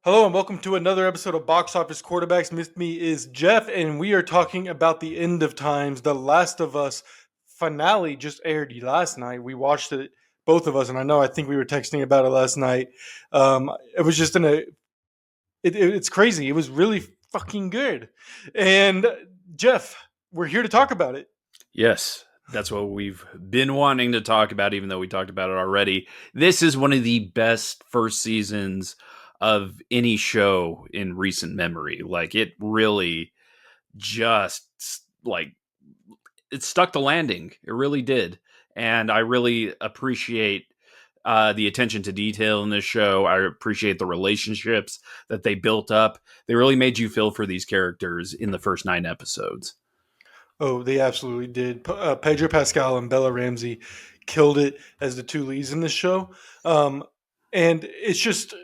Hello and welcome to another episode of Box Office Quarterbacks. With me is Jeff, and we are talking about the end of times. The Last of Us finale just aired last night. We watched it, both of us, and I think we were texting about it last night. It was just it's crazy. It was really fucking good. And Jeff, we're here to talk about it. Yes, that's what we've been wanting to talk about, even though we talked about it already. This is one of the best first seasons of any show in recent memory. Like, it really just, like, it stuck the landing. It really did. And I really appreciate the attention to detail in this show. I appreciate the relationships that they built up. They really made you feel for these characters in the first 9 episodes. Oh, they absolutely did. Pedro Pascal and Bella Ramsey killed it as the two leads in this show. Um, and it's just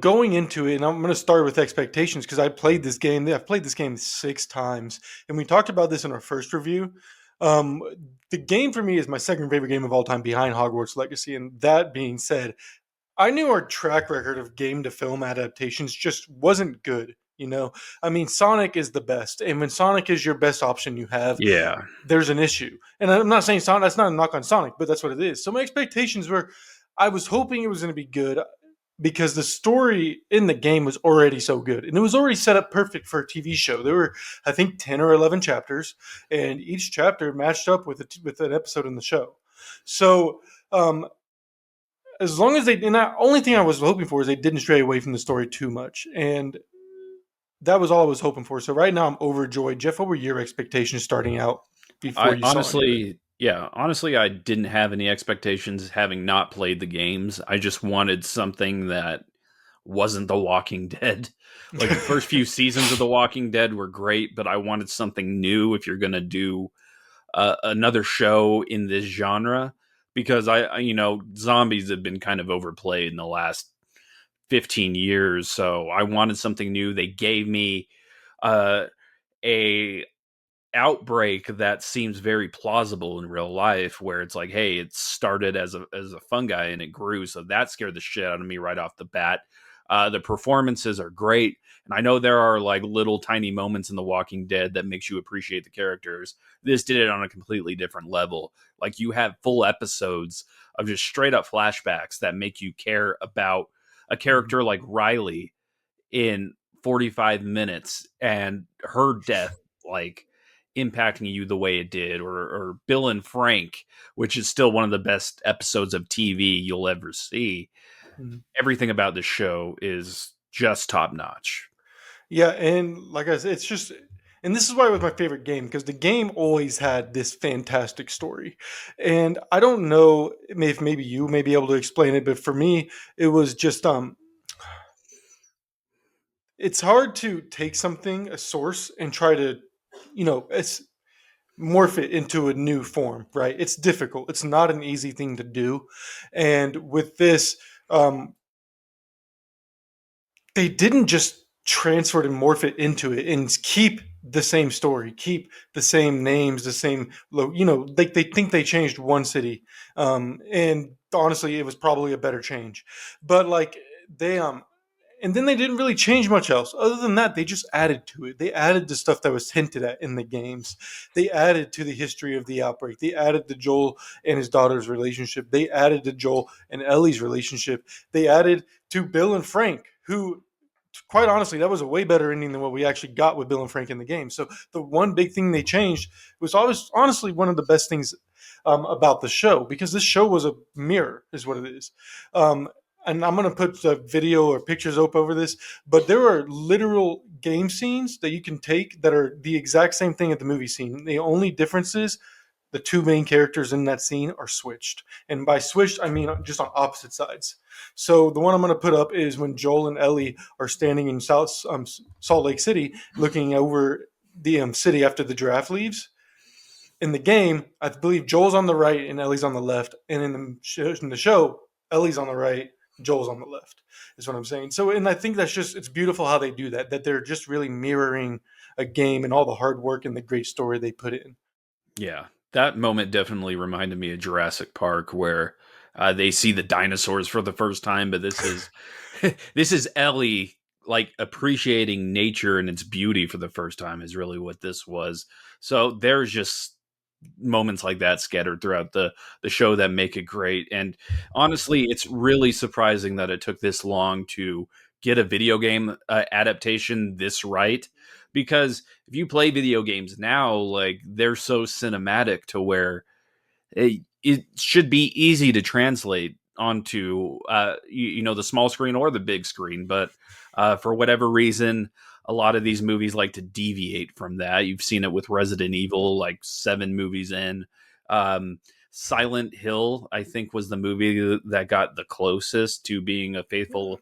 going into it, and I'm going to start with expectations because I played this game. I've played this game 6 times, and we talked about this in our first review. Um, the game for me is my second favorite game of all time, behind Hogwarts Legacy. And that being said, I knew our track record of game to film adaptations just wasn't good. I mean, Sonic is the best, and when Sonic is your best option, you have Yeah. there's an issue. And I'm not saying Sonic. That's not a knock on Sonic, but that's what it is. So my expectations were, I was hoping it was going to be good because the story in the game was already so good, and it was already set up perfect for a TV show. There were, I think, 10 or 11 chapters, and each chapter matched up with an episode in the show. So as long as they, and the only thing I was hoping for is they didn't stray away from the story too much, and that was all I was hoping for. So right now I'm overjoyed. Jeff, what were your expectations starting out before I you saw any of it? honestly, yeah, honestly, I didn't have any expectations having not played the games. I just wanted something that wasn't The Walking Dead. Like, the first few seasons of The Walking Dead were great, but I wanted something new if you're going to do another show in this genre, because zombies have been kind of overplayed in the last 15 years. So I wanted something new. They gave me uh, a outbreak that seems very plausible in real life, where it's like, hey, it started as a fungi and it grew. So that scared the shit out of me right off the bat. The performances are great, and I know there are like little tiny moments in The Walking Dead that makes you appreciate the characters. This did it on a completely different level. Like, you have full episodes of just straight up flashbacks that make you care about a character like Riley in 45 minutes, and her death, like, impacting you the way it did, or Bill and Frank, which is still one of the best episodes of TV you'll ever see. Mhm. Everything about this show is just top notch. Yeah, and like I said, it's just, and this is why it was my favorite game because the game always had this fantastic story, and I don't know if maybe you may be able to explain it, but for me, it was just it's hard to take something, a source, and try to, it's morph it into a new form, right? It's difficult. It's not an easy thing to do, and with this, um, they didn't just transfer it and morph it into it and keep the same story, keep the same names, the same, they think they changed one city. And honestly, it was probably a better change. But like they, and then they didn't really change much else. Other than that, they just added to it. They added the stuff that was hinted at in the games. They added to the history of the outbreak. They added to Joel and his daughter's relationship. They added to Joel and Ellie's relationship. They added to Bill and Frank, who, quite honestly, that was a way better ending than what we actually got with Bill and Frank in the game. So the one big thing they changed was always honestly one of the best things about the show, because this show was a mirror, is what it is. And I'm going to put the video or pictures up over this, but there are literal game scenes that you can take that are the exact same thing at the movie scene. The only difference is the two main characters in that scene are switched. And by switched, I mean just on opposite sides. So the one I'm going to put up is when Joel and Ellie are standing in Salt Lake City looking over the city after the giraffe leaves. In the game, I believe Joel's on the right and Ellie's on the left. And in the show, Ellie's on the right, Joel's on the left, is what I'm saying. So, and I think that's just, it's beautiful how they do that, that they're just really mirroring a game and all the hard work and the great story they put in. Yeah, that moment definitely reminded me of Jurassic Park, where They see the dinosaurs for the first time, but this is this is Ellie like appreciating nature and its beauty for the first time is really what this was. So there's just moments like that scattered throughout the show that make it great. And honestly, it's really surprising that it took this long to get a video game adaptation this right. Because if you play video games now, like they're so cinematic to where it should be easy to translate onto you know, the small screen or the big screen, but for whatever reason a lot of these movies like to deviate from that. You've seen it with Resident Evil, like 7 movies in. um, Silent Hill, I think, was the movie that got the closest to being a faithful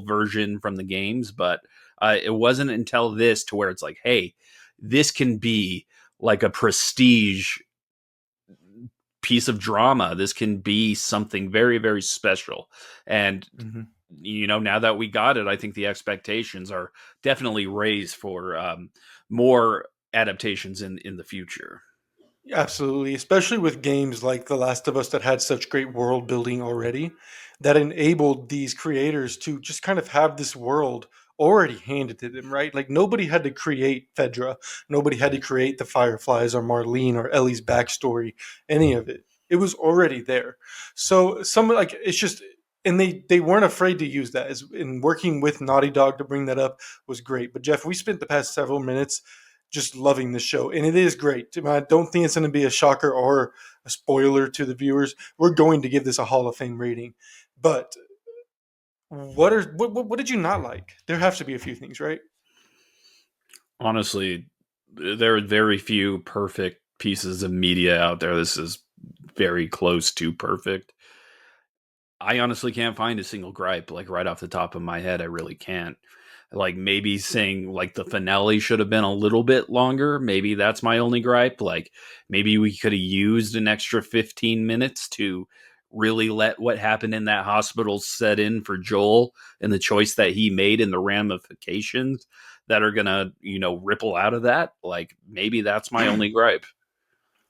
version from the games, but it wasn't until this to where it's like, hey, this can be like a prestige piece of drama. This can be something very, very special. And, Mm-hmm. you know, now that we got it, I think the expectations are definitely raised for more adaptations in the future. Absolutely, especially with games like The Last of Us that had such great world building already, that enabled these creators to just kind of have this world already handed to them, right? Like nobody had to create Fedra, nobody had to create the Fireflies or Marlene or Ellie's backstory, any of it. It was already there. So some like it's just and they weren't afraid to use that as in working with Naughty Dog to bring that up was great. But Jeff, we spent the past several minutes just loving the show, and it is great. I don't think it's going to be a shocker or a spoiler to the viewers. We're going to give this a Hall of Fame rating, but what did you not like? There have to be a few things, right? Honestly, there are very few perfect pieces of media out there. This is very close to perfect. I honestly can't find a single gripe, like right off the top of my head. I really can't. Like maybe saying like the finale should have been a little bit longer. Maybe that's my only gripe. Like maybe we could have used an extra 15 minutes to really let what happened in that hospital set in for Joel and the choice that he made and the ramifications that are gonna, you know, ripple out of that. Like maybe that's my only gripe.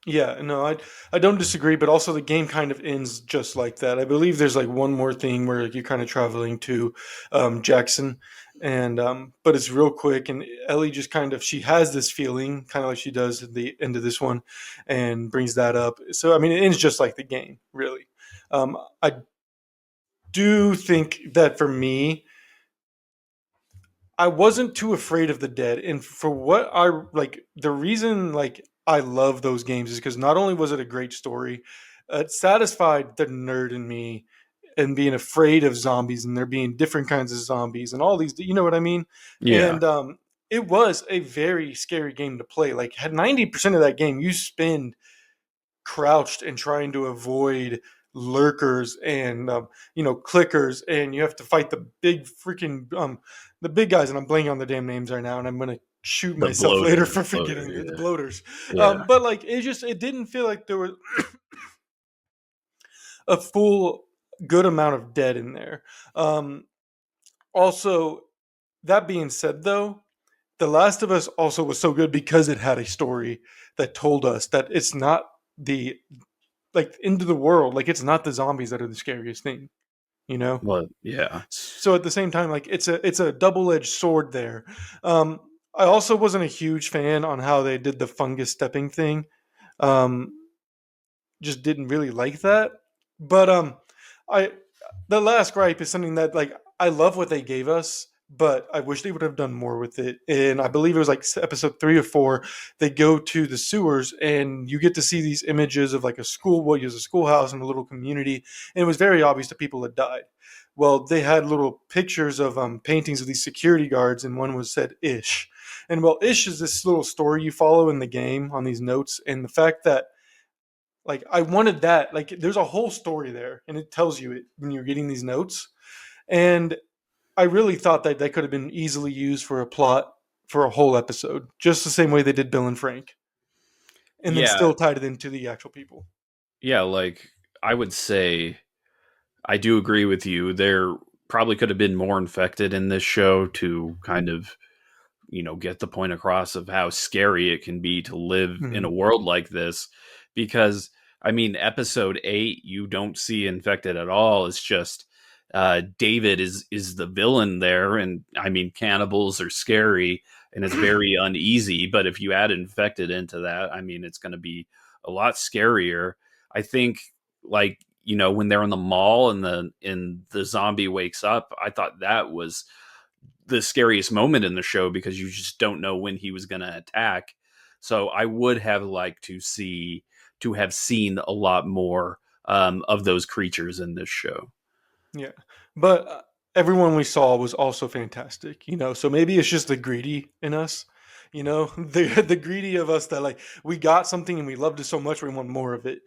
Yeah, no, I don't disagree, but also the game kind of ends just like that. I believe there's like one more thing where like, you're kind of traveling to Jackson, and but it's real quick, and Ellie just kind of she has this feeling, kind of like she does at the end of this one, and brings that up. So I mean, it ends just like the game, really. I do think that for me, I wasn't too afraid of the dead, and for what I like, the reason like I love those games is because not only was it a great story, it satisfied the nerd in me and being afraid of zombies and there being different kinds of zombies and all these, you know what I mean? Yeah. And it was a very scary game to play. Like, had 90% of that game you spend crouched and trying to avoid lurkers and clickers, and you have to fight the big freaking the big guys, and I'm blanking on the damn names right now, and I'm gonna shoot The myself later for bloater, forgetting the yeah. bloaters. Yeah. But like it didn't feel like there was a full good amount of dead in there. um Also, that being said though, the Last of Us also was so good because it had a story that told us that it's not the like into the world, like it's not the zombies that are the scariest thing, you know. Well, yeah. So at the same time, like it's a double-edged sword there. I also wasn't a huge fan on how they did the fungus stepping thing. um just didn't really like that. But I the last gripe is something that like I love what they gave us, but I wish they would have done more with it. And I believe it was like episode 3 or 4. They go to the sewers, and you get to see these images of like a school, what is a schoolhouse in a little community, and it was very obvious that people had died. Well, they had little pictures of paintings of these security guards, and one was said Ish. And well, Ish is this little story you follow in the game on these notes, and the fact that like I wanted that. Like there's a whole story there, and it tells you it when you're getting these notes. And I really thought that that could have been easily used for a plot for a whole episode, just the same way they did Bill and Frank, and then Yeah. still tied it into the actual people. Yeah, like I would say I do agree with you. There probably could have been more infected in this show to kind of, you know, get the point across of how scary it can be to live in a Mhm. world like this. Because I mean, episode 8, you don't see infected at all. It's just David is the villain there, and I mean, cannibals are scary and it's very uneasy. But if you add infected into that, I mean, it's going to be a lot scarier. I think, like, when they're in the mall and the zombie wakes up, I thought that was the scariest moment in the show because you just don't know when he was going to attack. So I would have liked to have seen a lot more of those creatures in this show. Yeah, but everyone we saw was also fantastic. So maybe it's just the greedy in us. The greedy of us that like we got something and we loved it so much we want more of it.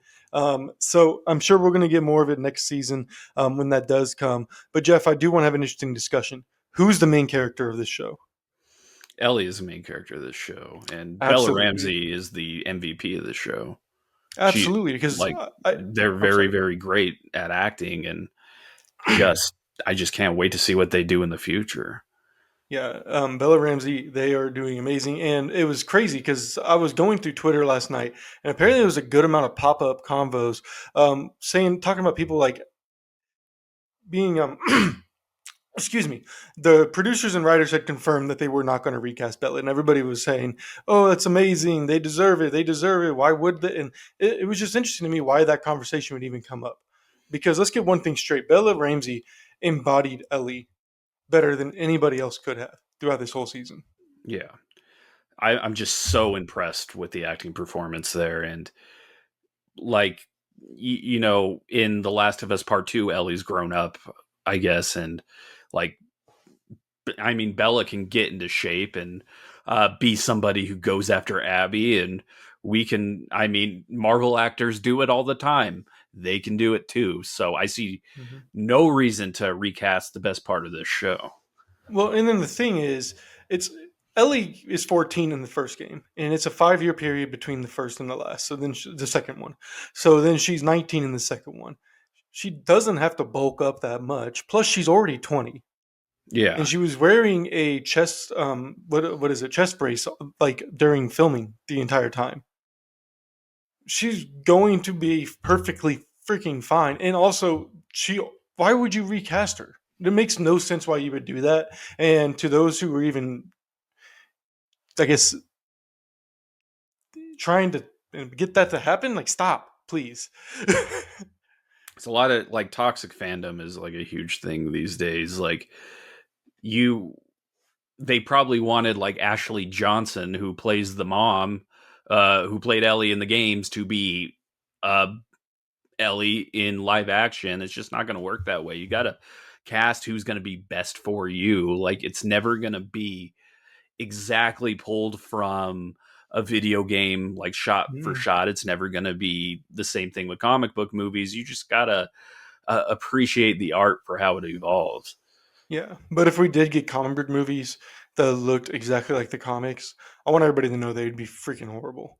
So I'm sure we're gonna get more of it next season when that does come. But Jeff, I do want to have an interesting discussion. Who's the main character of this show? Ellie is the main character of this show, and Bella Absolutely, Ramsey is the MVP of the show. She absolutely. Because like I, they're I'm very sorry. very great at acting, and just I just can't wait to see what they do in the future. Yeah, Bella Ramsey, they are doing amazing. And it was crazy because I was going through Twitter last night, and apparently there was a good amount of pop up convos talking about people like being, excuse me, the producers and writers had confirmed that they were not going to recast Bella. And everybody was saying, oh, that's amazing. They deserve it. They deserve it. Why would they? And it was just interesting to me why that conversation would even come up. Because let's get one thing straight, Bella Ramsey embodied Ellie better than anybody else could have throughout this whole season. Yeah, I'm just so impressed with the acting performance there, and like in The Last of Us Part Two, Ellie's grown up, I guess, and like I mean, Bella can get into shape and be somebody who goes after Abby, and we can. I mean, Marvel actors do it all the time. They can do it too. So I see Mhm. no reason to recast the best part of this show. Well, and then the thing is, it's Ellie is 14 in the first game, and it's a 5 year period between the first and the last. So then the second one. So then she's 19 in the second one. She doesn't have to bulk up that much. Plus, she's already 20, and Yeah, she was wearing a chest what is it, chest brace, like during filming the entire time. She's going to be perfectly freaking fine. And also, she why would you recast her? It makes no sense why you would do that. And to those who were even, I guess, trying to get that to happen, like, stop, please. it's a lot of like toxic fandom is like a huge thing these days. Like you they probably wanted like Ashley Johnson, who plays the mom, who played Ellie in the games, to be uh, Ellie in live action. It's just not going to work that way. You got to cast who's going to be best for you. Like it's never going to be exactly pulled from a video game, like shot for Mm, shot. It's never going to be the same thing with comic book movies. You just got to appreciate the art for how it evolves. yeah, but if we did get comic book movies that looked exactly like the comics, I want everybody to know they'd be freaking horrible.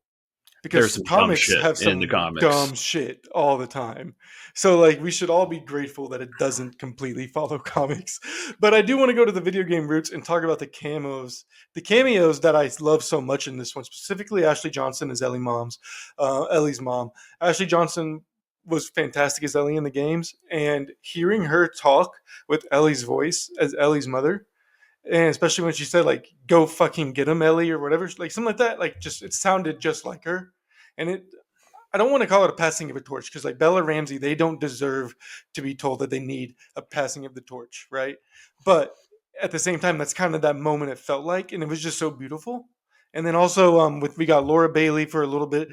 There's Because some dumb comics shit have in the some comics. dumb shit all the time. So like we should all be grateful that it doesn't completely follow comics. But I do want to go to the video game roots and talk about the camos. The cameos that I love so much in this one, specifically Ashley Johnson as Ellie's mom. Ashley Johnson was fantastic as Ellie in the games, and hearing her talk with Ellie's voice as Ellie's mother, and especially when she said like "Go fucking get him, Ellie" or whatever, like something like that, like just it sounded just like her. And I don't want to call it a passing of a torch because like Bella Ramsey, they don't deserve to be told that they need a passing of the torch, right? But at the same time, that's kind of that moment it felt like, and it was just so beautiful. And then also, with we got Laura Bailey for a little bit.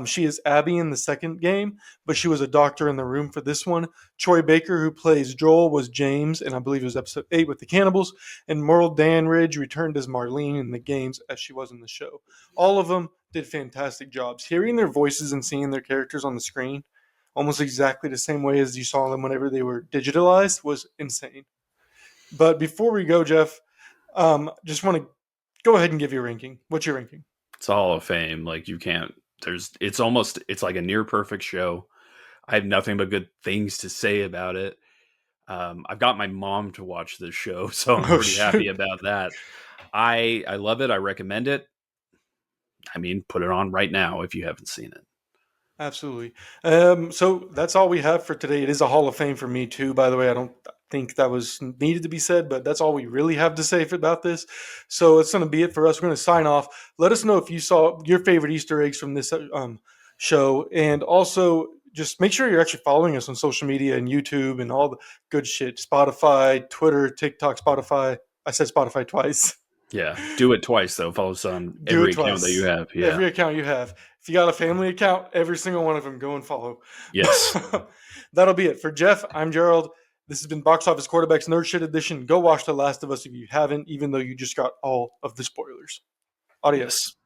She is Abby in the second game, but she was a doctor in the room for this one. Troy Baker, who plays Joel, was James, and I believe it was episode 8 with the cannibals. And Merle Danridge returned as Marlene in the games as she was in the show. All of them did fantastic jobs. Hearing their voices and seeing their characters on the screen, almost exactly the same way as you saw them whenever they were digitalized, was insane. But before we go, Jeff, just want to go ahead and give your ranking. What's your ranking? It's a Hall of Fame. Like you can't. It's like a near perfect show. I have nothing but good things to say about it. I've got my mom to watch this show, so I'm Oh pretty happy shit! about that. I love it. I recommend it. I mean, put it on right now if you haven't seen it. Absolutely. So that's all we have for today. It is a Hall of Fame for me too. By the way, I don't think that was needed to be said, but that's all we really have to say about this. So it's going to be it for us. We're going to sign off. Let us know if you saw your favorite Easter eggs from this show, and also just make sure you're actually following us on social media and YouTube and all the good shit. Spotify, Twitter, TikTok, Spotify. I said Spotify twice. Yeah, do it twice though. Follow us on Do it every account that you twice. have. Yeah. Every account you have. If you got a family account, every single one of them, go and follow. Yes. That'll be it. For Jeff, I'm Gerald. This has been Box Office Quarterbacks Nerd Shit Edition. Go watch The Last of Us if you haven't, even though you just got all of the spoilers. Adios. Yes.